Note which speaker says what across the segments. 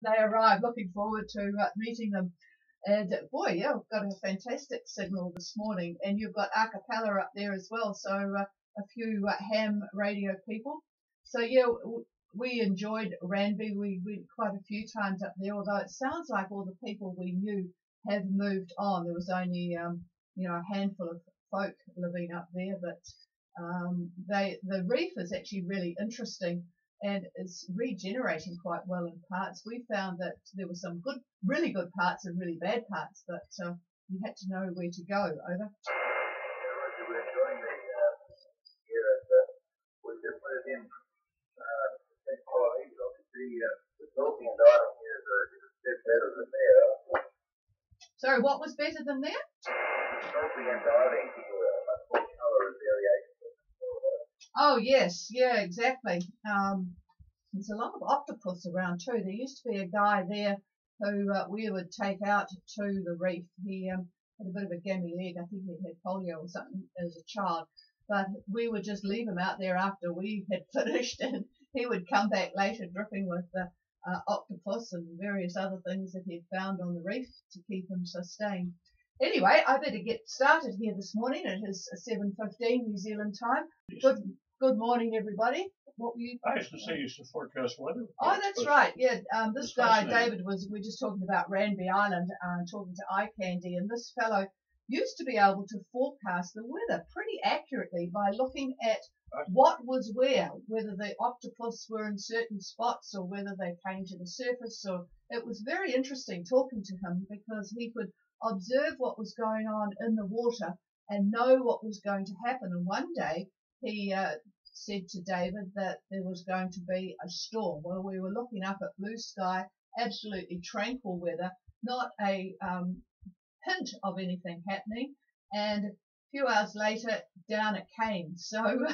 Speaker 1: they arrive. Looking forward to meeting them. And boy, yeah, we've got a fantastic signal this morning, and you've got a cappella up there as well. So a few ham radio people. So yeah, we enjoyed Ranby. We went quite a few times up there, although it sounds like all the people we knew have moved on. There was only a handful of folk living up there, but the reef is actually really interesting and is regenerating quite well in parts. We found that there were some really good parts and really bad parts, but you had to know where to go. Over.
Speaker 2: We're enjoying the year we just moved in St. Colonies. Obviously, the Dolphin Island here is a bit better than there.
Speaker 1: Sorry, what was better than there?
Speaker 2: Dolphin Island here, much more colour and variation.
Speaker 1: Oh yes, yeah, exactly. There's a lot of octopus around too. There used to be a guy there who we would take out to the reef. He had a bit of a gammy leg. I think he had polio or something as a child. But we would just leave him out there after we had finished, and he would come back later dripping with octopus and various other things that he'd found on the reef to keep him sustained. Anyway, I better get started here this morning. It is 7:15 New Zealand time. Good morning, everybody. What were you?
Speaker 3: I used to say you used to forecast weather.
Speaker 1: Oh, that's right. Yeah, this guy,
Speaker 3: fascinating.
Speaker 1: David, we're just talking about Ranby Island, talking to Eye Candy, and this fellow used to be able to forecast the weather pretty accurately by looking at what was where, whether the octopus were in certain spots or whether they came to the surface. So it was very interesting talking to him because he could observe what was going on in the water and know what was going to happen. And one day he said to David that there was going to be a storm. Well, we were looking up at blue sky, absolutely tranquil weather, not a hint of anything happening, and a few hours later down it came. So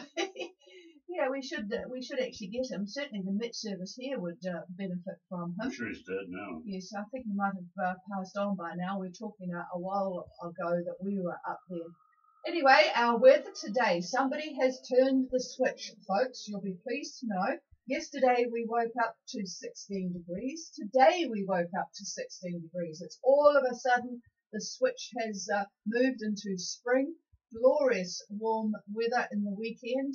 Speaker 1: yeah, we should actually get him. Certainly the Met Service here would benefit from him.
Speaker 3: I'm sure he's dead now.
Speaker 1: Yes, I think he might have passed on by now. We were talking a while ago that we were up there. Anyway, our weather today. Somebody has turned the switch, folks. You'll be pleased to know. Yesterday we woke up to 16 degrees. Today we woke up to 16 degrees. It's all of a sudden the switch has moved into spring. Glorious warm weather in the weekend.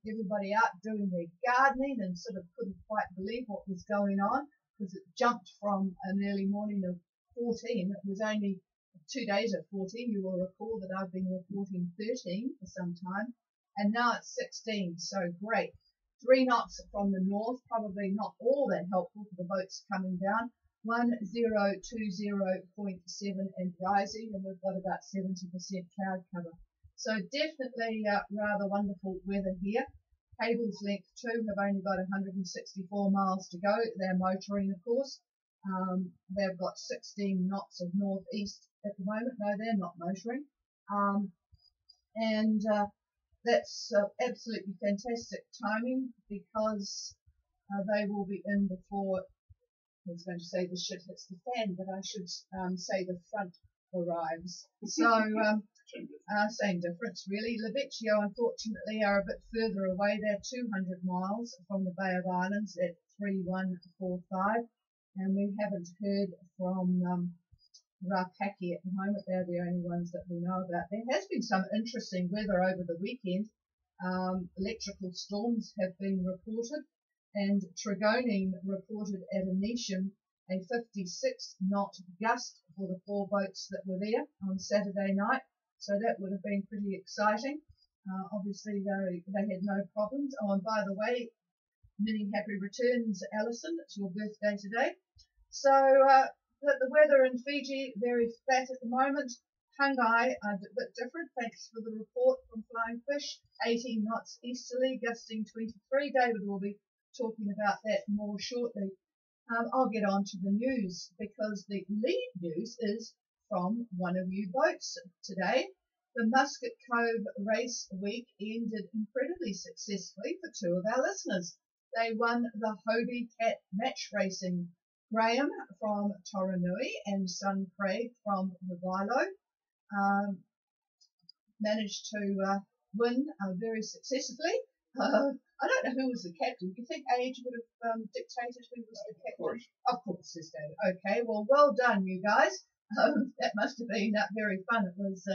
Speaker 1: Everybody out doing their gardening and sort of couldn't quite believe what was going on because it jumped from an early morning of 14. It was only 2 days at 14. You will recall that I've been reporting 13 for some time, and now it's 16. So great. 3 knots from the north, probably not all that helpful for the boats coming down. 1020.7 and rising, and we've got about 70% cloud cover. So definitely rather wonderful weather here. Cable's length 2 have only got 164 miles to go. They're motoring, of course. They've got 16 knots of northeast at the moment. No, they're not motoring. And that's absolutely fantastic timing because they will be in before, I was going to say the shit hits the fan, but I should say the front arrives. So, same difference really. Levicchio, unfortunately, are a bit further away. They're 200 miles from the Bay of Islands at 3145. And we haven't heard from Rapaki at the moment. They're the only ones that we know about. There has been some interesting weather over the weekend. Electrical storms have been reported, and Tregoning reported at Anisham a 56-knot gust for the 4 boats that were there on Saturday night. So that would have been pretty exciting. Obviously, they had no problems. Oh, and by the way, many happy returns, Alison. It's your birthday today. So the weather in Fiji, very flat at the moment. Hungai, a bit different. Thanks for the report from Flying Fish. 18 knots easterly, gusting 23. David will be talking about that more shortly. I'll get on to the news because the lead news is from one of you boats today. The Muscat Cove race week ended incredibly successfully for 2 of our listeners. They won the Hobie Cat match racing. Graham from Toranui and son Craig from Revilo managed to win very successfully. I don't know who was the captain. Do you think Age would have dictated who was the captain?
Speaker 3: Of course.
Speaker 1: Of course, says David. Okay, well done, you guys. That must have been very fun. It was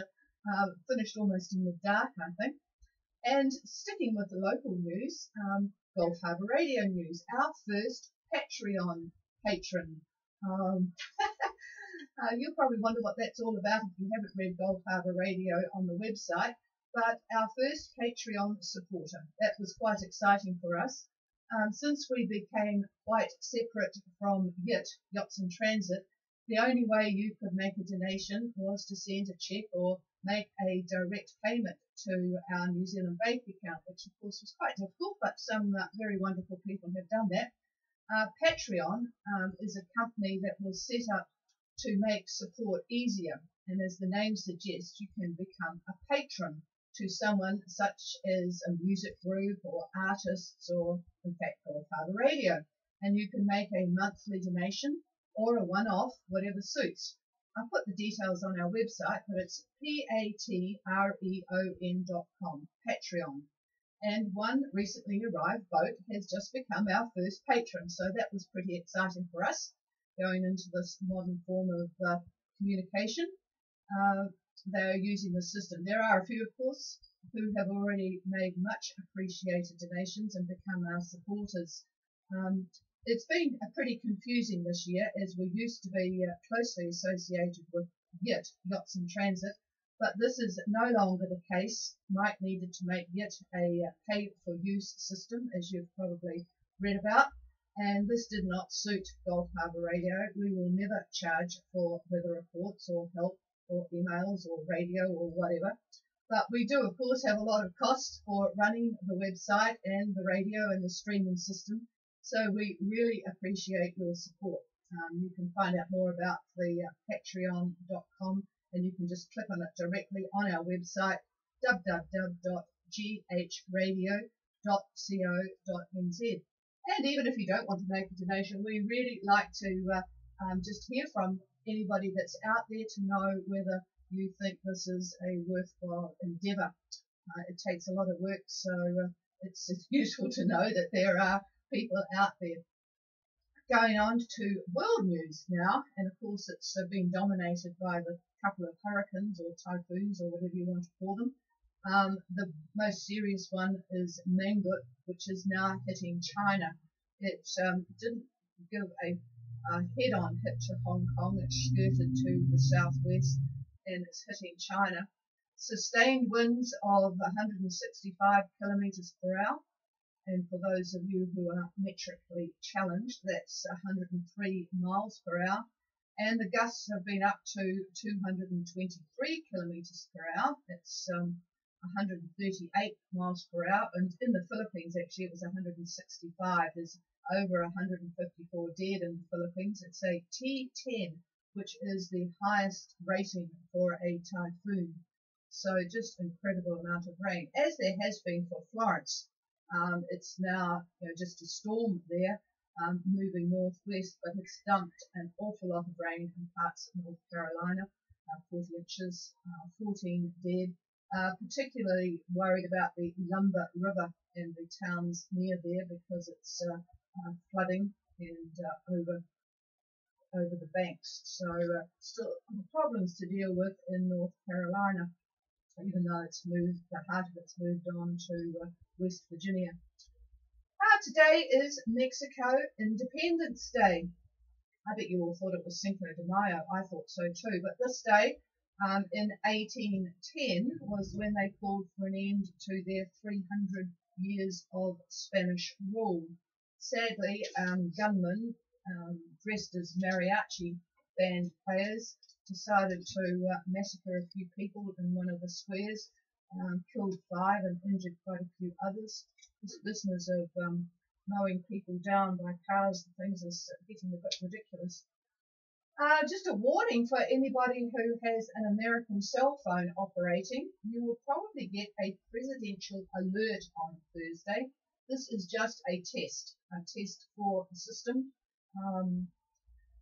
Speaker 1: finished almost in the dark, I think. And sticking with the local news, Gulf Harbour Radio News, our first Patreon patron. You'll probably wonder what that's all about if you haven't read Gulf Harbour Radio on the website, but our first Patreon supporter. That was quite exciting for us. Since we became quite separate from YIT, Yachts in Transit, the only way you could make a donation was to send a cheque or make a direct payment to our New Zealand bank account, which of course was quite difficult, but some very wonderful people have done that. Patreon is a company that was set up to make support easier, and as the name suggests, you can become a patron to someone such as a music group or artists or, in fact, Gulf Harbour Radio, and you can make a monthly donation or a one-off, whatever suits. I'll put the details on our website, but it's patreon.com, Patreon. And one recently arrived boat has just become our first patron, so that was pretty exciting for us, going into this modern form of communication. They're using the system. There are a few, of course, who have already made much appreciated donations and become our supporters. It's been pretty confusing this year, as we used to be closely associated with YIT, Yachts in Transit, but this is no longer the case. Mike needed to make YIT a pay-for-use system, as you've probably read about, and this did not suit Gulf Harbour Radio. We will never charge for weather reports or help or emails or radio or whatever, but we do, of course, have a lot of costs for running the website and the radio and the streaming system. So we really appreciate your support. You can find out more about the patreon.com, and you can just click on it directly on our website, www.ghradio.co.nz. And even if you don't want to make a donation, we really like to just hear from anybody that's out there to know whether you think this is a worthwhile endeavour. It takes a lot of work, so it's useful to know that there are people out there. Going on to world news now, and of course it's been dominated by the couple of hurricanes or typhoons or whatever you want to call them. The most serious one is Mangkhut, which is now hitting China. It didn't give a head-on hit to Hong Kong. It skirted to the southwest and it's hitting China. Sustained winds of 165 kilometres per hour. And for those of you who are metrically challenged, that's 103 miles per hour. And the gusts have been up to 223 kilometres per hour. That's 138 miles per hour. And in the Philippines, actually, it was 165. There's over 154 dead in the Philippines. It's a T10, which is the highest rating for a typhoon. So just incredible amount of rain, as there has been for Florence. It's now just a storm there, moving northwest, but it's dumped an awful lot of rain in parts of North Carolina, 40 inches, 14 dead. Particularly worried about the Lumber River and the towns near there because it's flooding and over the banks. So still problems to deal with in North Carolina, even though it's moved, the heart of it's moved on to West Virginia. Today is Mexico Independence Day. I bet you all thought it was Cinco de Mayo. I thought so too. But this day, in 1810, was when they called for an end to their 300 years of Spanish rule. Sadly, gunmen dressed as mariachi band players decided to massacre a few people in one of the squares, killed 5 and injured quite a few others. This business of mowing people down by cars and things is getting a bit ridiculous. Just a warning for anybody who has an American cell phone operating, you will probably get a presidential alert on Thursday. This is just a test for the system.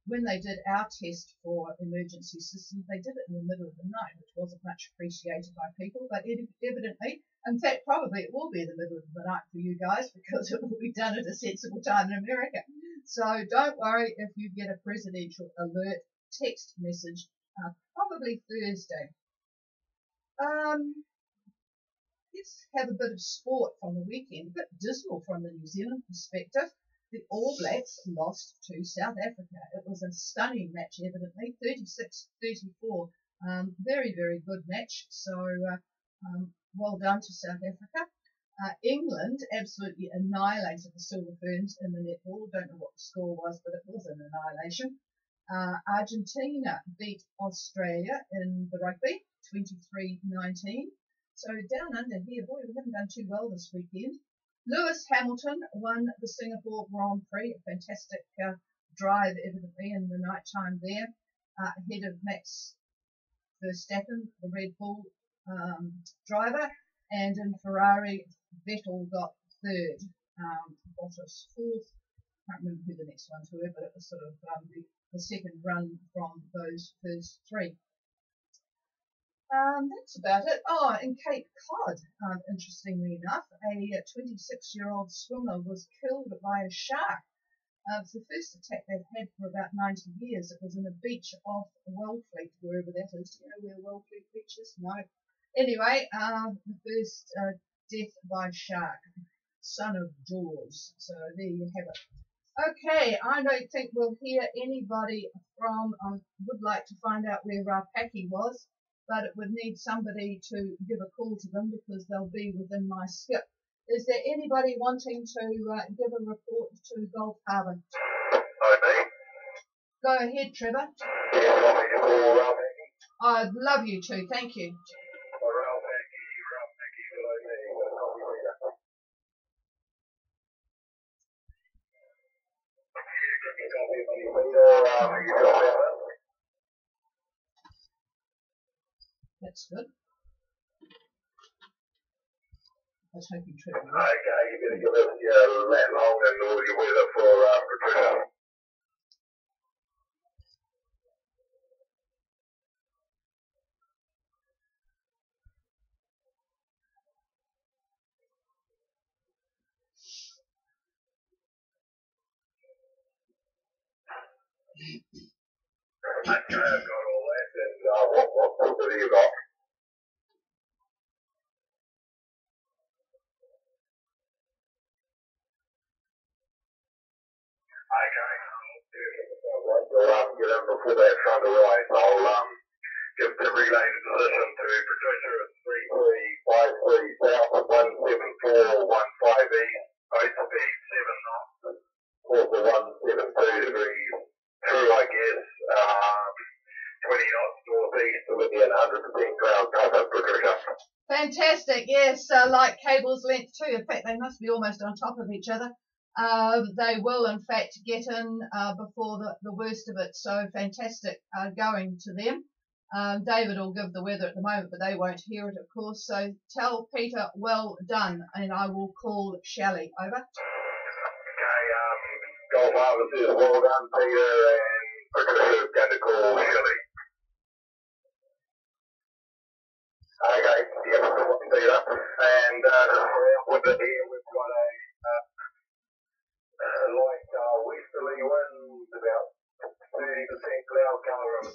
Speaker 1: when they did our test for emergency systems, they did it in the middle of the night, which wasn't much appreciated by people, but evidently, in fact, probably it will be the middle of the night for you guys because it will be done at a sensible time in America. So don't worry if you get a presidential alert text message, probably Thursday. Let's have a bit of sport from the weekend, a bit dismal from the New Zealand perspective. The All Blacks lost to South Africa. It was a stunning match, evidently, 36-34. Very, very good match. So well done to South Africa. England absolutely annihilated the Silver Ferns in the netball. Don't know what the score was, but it was an annihilation. Argentina beat Australia in the rugby, 23-19. So down under here, boy, we haven't done too well this weekend. Lewis Hamilton won the Singapore Grand Prix, a fantastic drive, evidently, in the night time there, ahead of Max Verstappen, the Red Bull driver, and in Ferrari, Vettel got third, Bottas fourth. Can't remember who the next ones were, but it was sort of the second run from those first three. That's about it. Oh, in Cape Cod, interestingly enough, a 26-year-old swimmer was killed by a shark. It's the first attack they've had for about 90 years. It was in a beach off Wellfleet, wherever that is. Do you know where Wellfleet Beach is? No. Anyway, the first death by shark, son of Jaws. So there you have it. Okay, I don't think we'll hear anybody from, I would like to find out where Rapaki was, but it would need somebody to give a call to them because they'll be within my skip. Is there anybody wanting to give a report to Gulf Harbour? Go ahead, Trevor. I'd love you to, thank you. That's good. I was hoping Trevor would.
Speaker 2: Okay, you better give us your landlord and all your weather for Patricia. Okay, I've got all that, and what have you got? Okay. We'll get in before that front arrives. I'll give the relay position to Patricia at 3353 south at 17415 east, boat speed 7 knots, course of 172 degrees, true I guess, 20 knots northeast within 100% ground cover, Patricia.
Speaker 1: Fantastic, yes, like cable's length too. In fact, they must be almost on top of each other. They will, in fact, get in before the worst of it. So fantastic going to them. David will give the weather at the moment, but they won't hear it, of course. So tell Peter, well done, and I will call Shelley. Over.
Speaker 2: Okay, Gulf Harbour says well done, Peter, and Patricia's going to call Shelley. Okay, yeah, Peter. And with it here, we've got a westerly winds, about 30% cloud cover of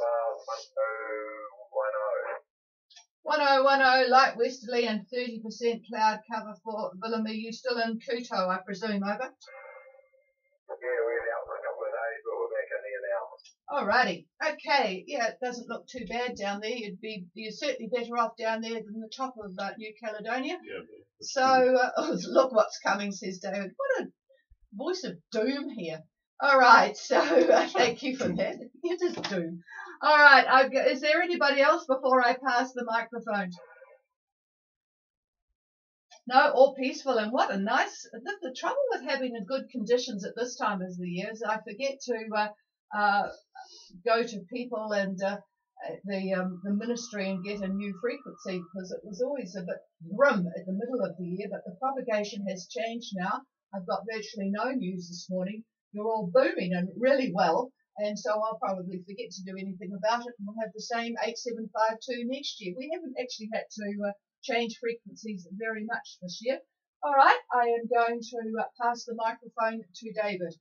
Speaker 1: 1010, light westerly and 30% cloud cover for Villamere. You still in Kuto, I presume, over?
Speaker 2: Yeah, we're out for a couple of days, but we're back in here now.
Speaker 1: Alrighty, okay, yeah, it doesn't look too bad down there. You're certainly better off down there than the top of New Caledonia.
Speaker 3: Yeah,
Speaker 1: so, look what's coming, says David. What a voice of doom here. All right, so thank you for that. It is doom. All right, is there anybody else before I pass the microphone? No, all peaceful, and what a nice. The trouble with having good conditions at this time of the year is I forget to go to people and the ministry and get a new frequency because it was always a bit grim at the middle of the year, but the propagation has changed now. I've got virtually no news this morning. You're all booming and really well. And so I'll probably forget to do anything about it, and we'll have the same 8752 next year. We haven't actually had to change frequencies very much this year. All right, I am going to pass the microphone to David.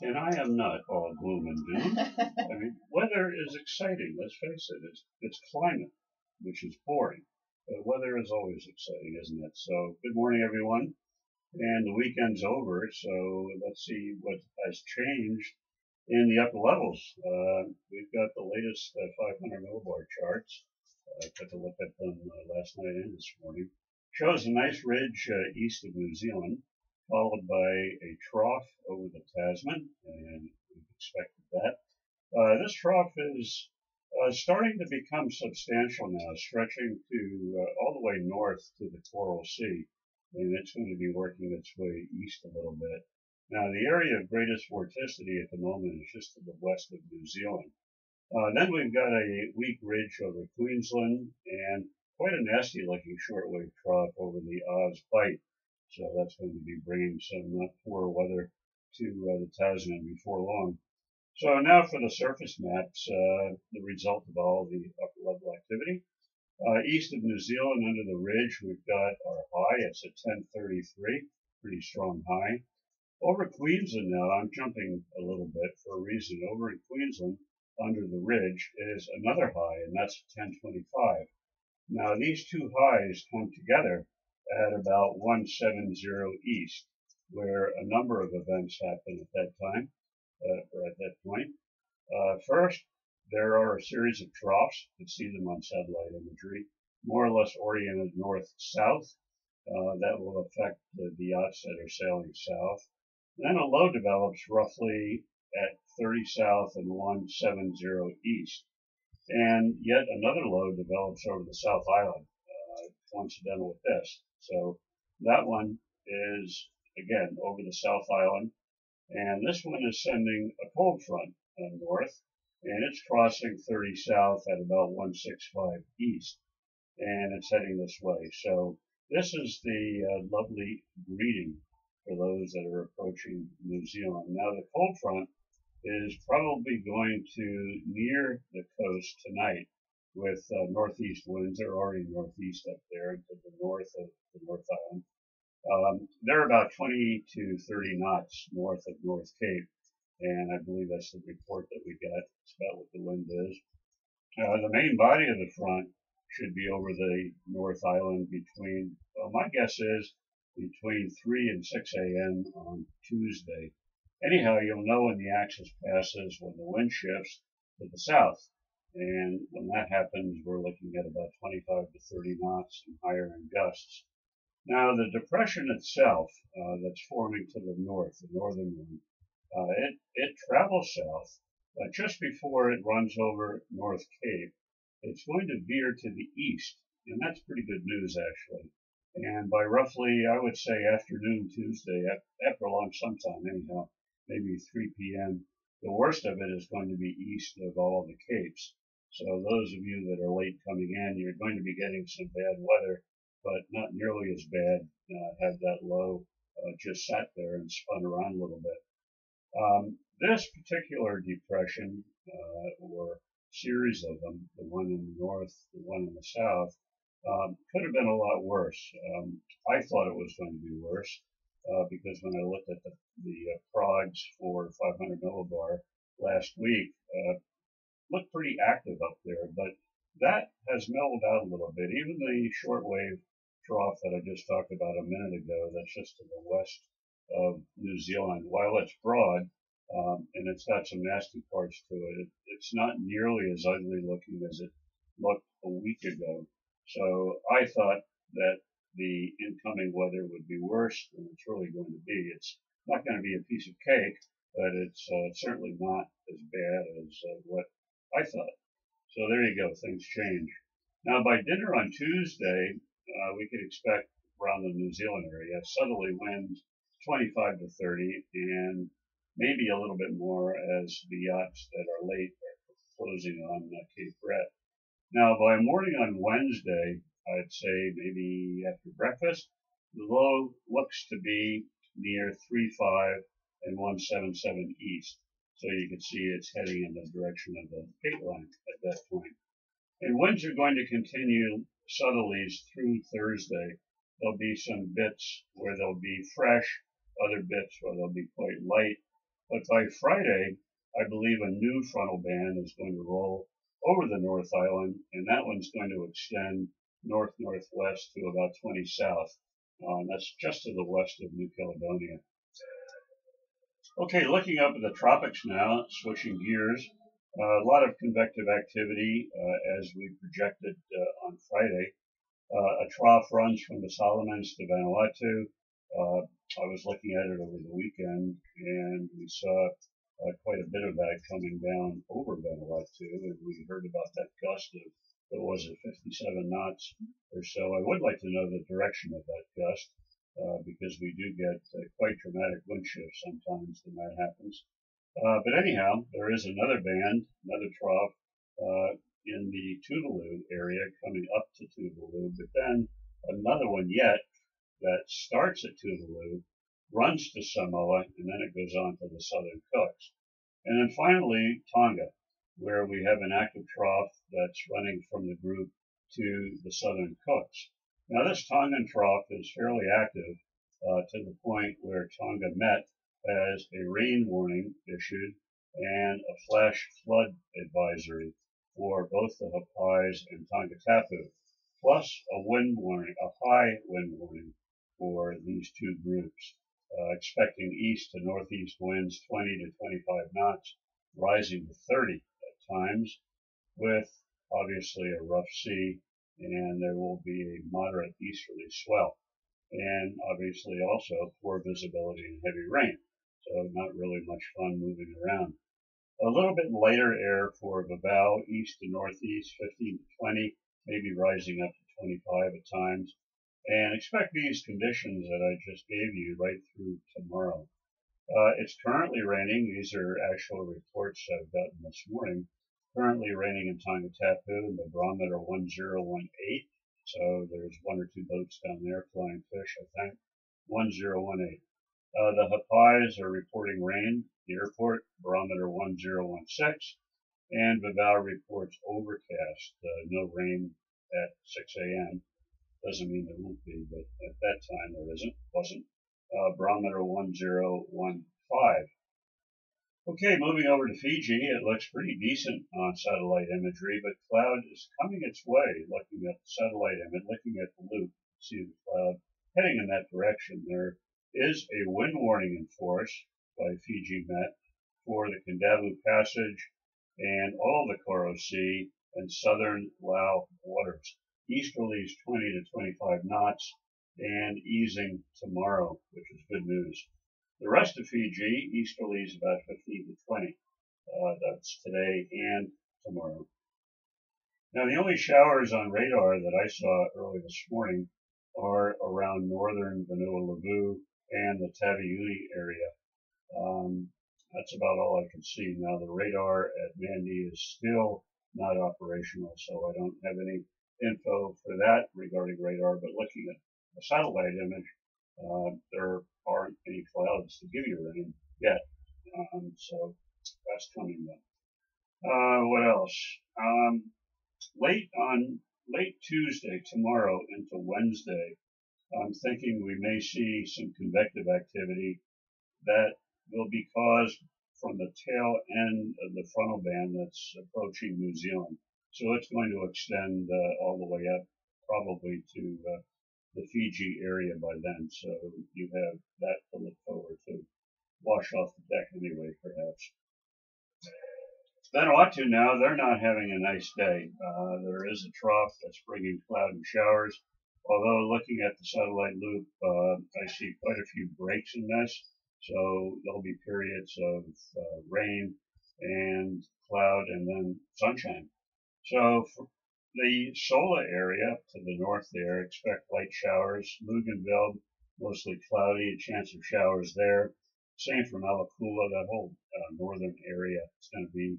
Speaker 3: And I am not all gloom and doom. I mean, weather is exciting, let's face it. It's climate, which is boring. But weather is always exciting, isn't it? So, good morning, everyone. And the weekend's over, so let's see what has changed in the upper levels. We've got the latest 500 millibar charts. I took a look at them last night and this morning. Shows a nice ridge east of New Zealand, followed by a trough over the Tasman, and we've expected that. This trough is starting to become substantial now, stretching to all the way north to the Coral Sea. And it's going to be working its way east a little bit. Now, the area of greatest vorticity at the moment is just to the west of New Zealand. Then we've got a weak ridge over Queensland and quite a nasty looking shortwave trough over the Oz Bight. So that's going to be bringing some poor weather to the Tasman before long. So now for the surface maps, the result of all the upper level activity. East of New Zealand, under the ridge, we've got our high. It's at 1033, pretty strong high. Over Queensland now, I'm jumping a little bit for a reason. Over in Queensland, under the ridge, is another high, and that's 1025. Now, these two highs come together at about 170 east, where a number of events happen at that time, or at that point. First, there are a series of troughs. You can see them on satellite imagery, more or less oriented north-south. That will affect the yachts that are sailing south. Then a low develops roughly at 30 south and 170 east. And yet another low develops over the South Island, coincidental with this. So that one is, again, over the South Island. And this one is sending a cold front north, and it's crossing 30 south at about 165 east, and it's heading this way. So this is the lovely greeting for those that are approaching New Zealand. Now the cold front is probably going to near the coast tonight with northeast winds. They're already northeast up there to the north of the North Island. They're about 20 to 30 knots north of North Cape, and I believe that's the report that we got. It's about what the wind is. The main body of the front should be over the North Island between, well, my guess is between 3 and 6 a.m. on Tuesday. Anyhow, you'll know when the axis passes when the wind shifts to the south. And when that happens, we're looking at about 25 to 30 knots and higher in gusts. Now, the depression itself that's forming to the north, the northern one, it travels south, but just before it runs over North Cape, it's going to veer to the east, and that's pretty good news, actually. And by roughly, I would say afternoon Tuesday, after lunch sometime anyhow, maybe 3 p.m., the worst of it is going to be east of all the capes. So those of you that are late coming in, you're going to be getting some bad weather, but not nearly as bad. Had that low just sat there and spun around a little bit. This particular depression, or series of them, the one in the north, the one in the south, could have been a lot worse. I thought it was going to be worse because when I looked at the prods for 500 millibar last week, looked pretty active up there, but that has mellowed out a little bit. Even the shortwave trough that I just talked about a minute ago, that's just to the west of New Zealand, while it's broad, and it's got some nasty parts to it, it's not nearly as ugly looking as it looked a week ago. So I thought that the incoming weather would be worse than it's really going to be. It's not going to be a piece of cake, but it's certainly not as bad as what I thought. So there you go, things change. Now by dinner on Tuesday, we could expect around the New Zealand area southerly winds 25 to 30, and maybe a little bit more as the yachts that are late are closing on Cape Brett. Now by morning on Wednesday, I'd say maybe after breakfast, the low looks to be near 3.5 and 177 east. So you can see it's heading in the direction of the gate line at that point. And winds are going to continue southerlies through Thursday. There'll be some bits where they'll be fresh, other bits where they'll be quite light. But by Friday, I believe a new frontal band is going to roll over the North Island, and that one's going to extend north-northwest to about 20 south. That's just to the west of New Caledonia. Okay, looking up at the tropics now, switching gears. A lot of convective activity as we projected on Friday. A trough runs from the Solomons to Vanuatu. I was looking at it over the weekend, and we saw quite a bit of that coming down over Vanuatu, and we heard about that gust of, what was it, 57 knots or so. I would like to know the direction of that gust, because we do get quite dramatic wind shifts sometimes when that happens. But anyhow, there is another band, another trough in the Tuvalu area coming up to Tuvalu, but then another one yet that starts at Tuvalu, runs to Samoa, and then it goes on to the Southern Cooks. And then finally, Tonga, where we have an active trough that's running from the group to the Southern Cooks. Now, this Tongan trough is fairly active to the point where Tonga met as a rain warning issued and a flash flood advisory for both the Hapais and Tongatapu, plus a wind warning, a high wind warning for these two groups, expecting east to northeast winds 20 to 25 knots, rising to 30 at times, with obviously a rough sea, and there will be a moderate easterly swell, and obviously also poor visibility and heavy rain, so not really much fun moving around. A little bit lighter air for Vavau, east to northeast, 15 to 20, maybe rising up to 25 at times. And expect these conditions that I just gave you right through tomorrow. It's currently raining. These are actual reports I've gotten this morning. Currently raining in Tongatapu, and the barometer 1018. So there's one or two boats down there flying fish, I think. 1018. The Hapais are reporting rain. The airport, barometer 1016. And Vavau reports overcast, no rain at 6 a.m. Doesn't mean there won't be, but at that time there wasn't. Barometer 1015. Okay, moving over to Fiji, it looks pretty decent on satellite imagery, but cloud is coming its way. Looking at the satellite image, looking at the loop, see the cloud heading in that direction. There is a wind warning in force by Fiji Met for the Kendavu Passage and all the Koro Sea and southern Lao waters. Easterlies 20 to 25 knots and easing tomorrow, which is good news. The rest of Fiji, easterlies about 15 to 20. That's today and tomorrow. Now, the only showers on radar that I saw early this morning are around northern Vanuatu and the Taveuni area. That's about all I can see. Now, the radar at Mandi is still not operational, so I don't have any info for that regarding radar, but looking at the satellite image, there aren't any clouds to give you rain yet, so that's coming then. What else? Late Tuesday, tomorrow into Wednesday, I'm thinking we may see some convective activity that will be caused from the tail end of the frontal band that's approaching New Zealand. So it's going to extend all the way up, probably to the Fiji area by then. So you have that to look forward to. Wash off the deck anyway, perhaps. Vanuatu now, they're not having a nice day. There is a trough that's bringing cloud and showers. Although looking at the satellite loop, I see quite a few breaks in this. So there'll be periods of rain and cloud and then sunshine. So for the Sola area to the north there, expect light showers. Bougainville, mostly cloudy, a chance of showers there. Same for Malakula, that whole northern area. It's going to be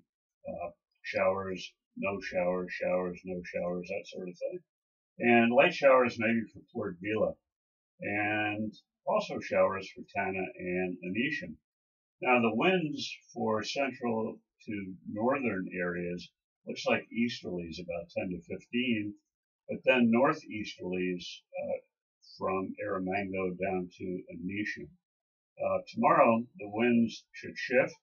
Speaker 3: showers, no showers, showers, no showers, that sort of thing. And light showers maybe for Port Vila. And also showers for Tanna and Anishan. Now the winds for central to northern areas looks like easterlies about 10 to 15, but then northeasterlies from Erromango down to Anisha. Tomorrow the winds should shift.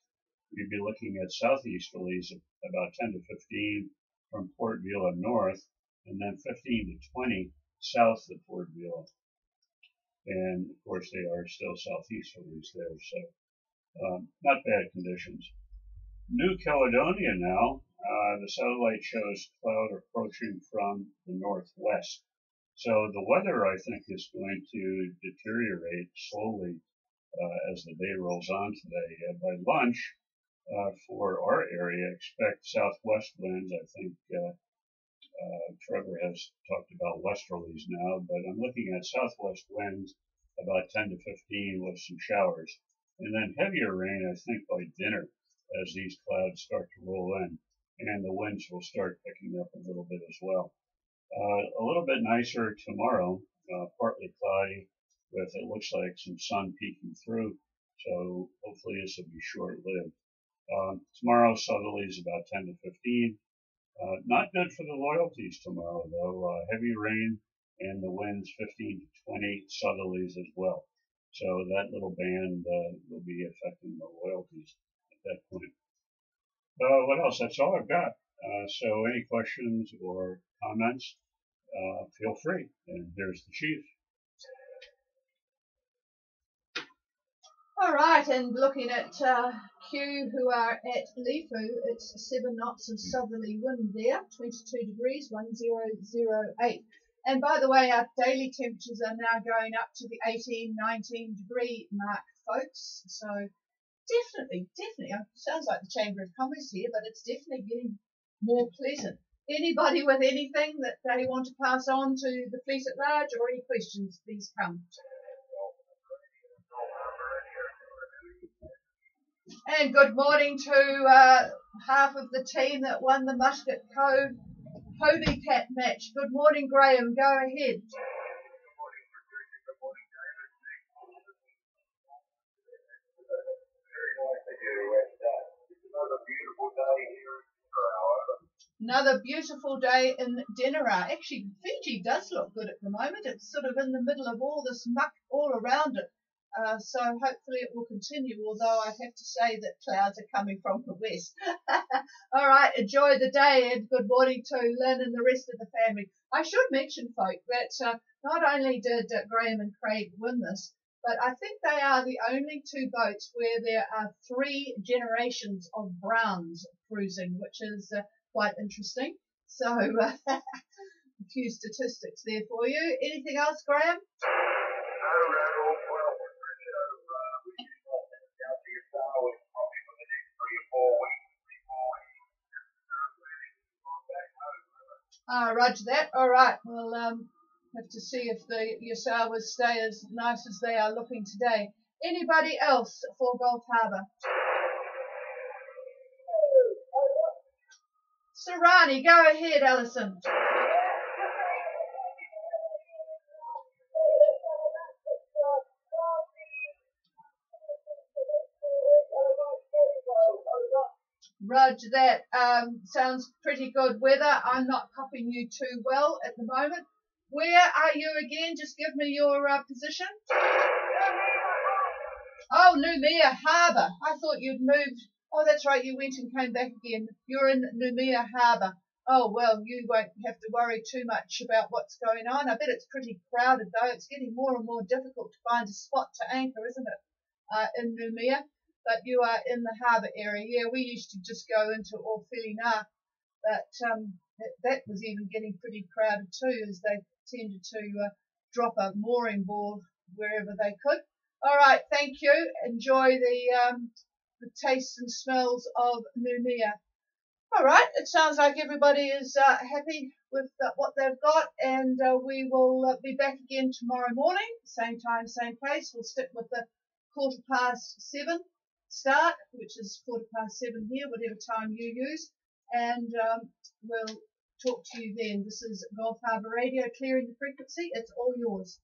Speaker 3: You'd be looking at southeasterlies of about 10 to 15 from Port Vila north, and then 15 to 20 south of Port Vila. And of course they are still southeasterlies there, so not bad conditions. New Caledonia now, the satellite shows cloud approaching from the northwest. So the weather, I think, is going to deteriorate slowly as the day rolls on today. By lunch, for our area, expect southwest winds. I think Trevor has talked about westerlies now, but I'm looking at southwest winds about 10 to 15 with some showers. And then heavier rain, I think, by dinner as these clouds start to roll in. And the winds will start picking up a little bit as well. A little bit nicer tomorrow, partly cloudy with, it looks like, some sun peeking through. So hopefully this will be short-lived. Tomorrow, southerlies about 10 to 15. Not good for the loyalties tomorrow, though. Heavy rain and the winds 15 to 20, southerlies as well. So that little band will be affecting the loyalties at that point. What else? That's all I've got. So any questions or comments, feel free. And here's the chief.
Speaker 1: All right, and looking at Q, who are at Lifu, it's 7 knots of southerly wind there, 22 degrees, 1008. And by the way, our daily temperatures are now going up to the 18, 19 degree mark, folks. So definitely, sounds like the Chamber of Commerce here, but it's definitely getting more pleasant. Anybody with anything that they want to pass on to the fleet at large, or any questions, please come. And good morning to half of the team that won the Muscat Cove Hobie Cat match. Good morning, Graham. Go ahead.
Speaker 2: Good morning, Patricia. Good morning, David. Very nice to hear you. It's another beautiful day here in Dinera.
Speaker 1: Another beautiful day in Dinera. Actually, Fiji does look good at the moment. It's sort of in the middle of all this muck all around it. So hopefully it will continue, although I have to say that clouds are coming from the west. All right, enjoy the day, and good morning to Lynn and the rest of the family. I should mention, folk, that not only did Graham and Craig win this, but I think they are the only two boats where there are 3 generations of Browns cruising, which is quite interesting. So a few statistics there for you. Anything else, Graham? Roger that. All right. We'll have to see if the Yasawas stay as nice as they are looking today. Anybody else for Gulf Harbour? Sarani, go ahead, Alison. Roger that. Sounds pretty good weather. I'm not copying you too well at the moment. Where are you again? Just give me your position. Oh, Noumea Harbour. I thought you'd moved. Oh, that's right. You went and came back again. You're in Noumea Harbour. Oh, well, you won't have to worry too much about what's going on. I bet it's pretty crowded, though. It's getting more and more difficult to find a spot to anchor, isn't it, in Noumea? But you are in the harbour area. Yeah, we used to just go into Orfilina, but that was even getting pretty crowded too, as they tended to drop a mooring board wherever they could. All right, thank you. Enjoy the tastes and smells of Noumea. All right, it sounds like everybody is happy with what they've got, and we will be back again tomorrow morning, same time, same place. We'll stick with the 7:15 start, which is 7:15 here, whatever time you use, and we'll talk to you then. This is Gulf Harbour Radio, clearing the frequency. It's all yours.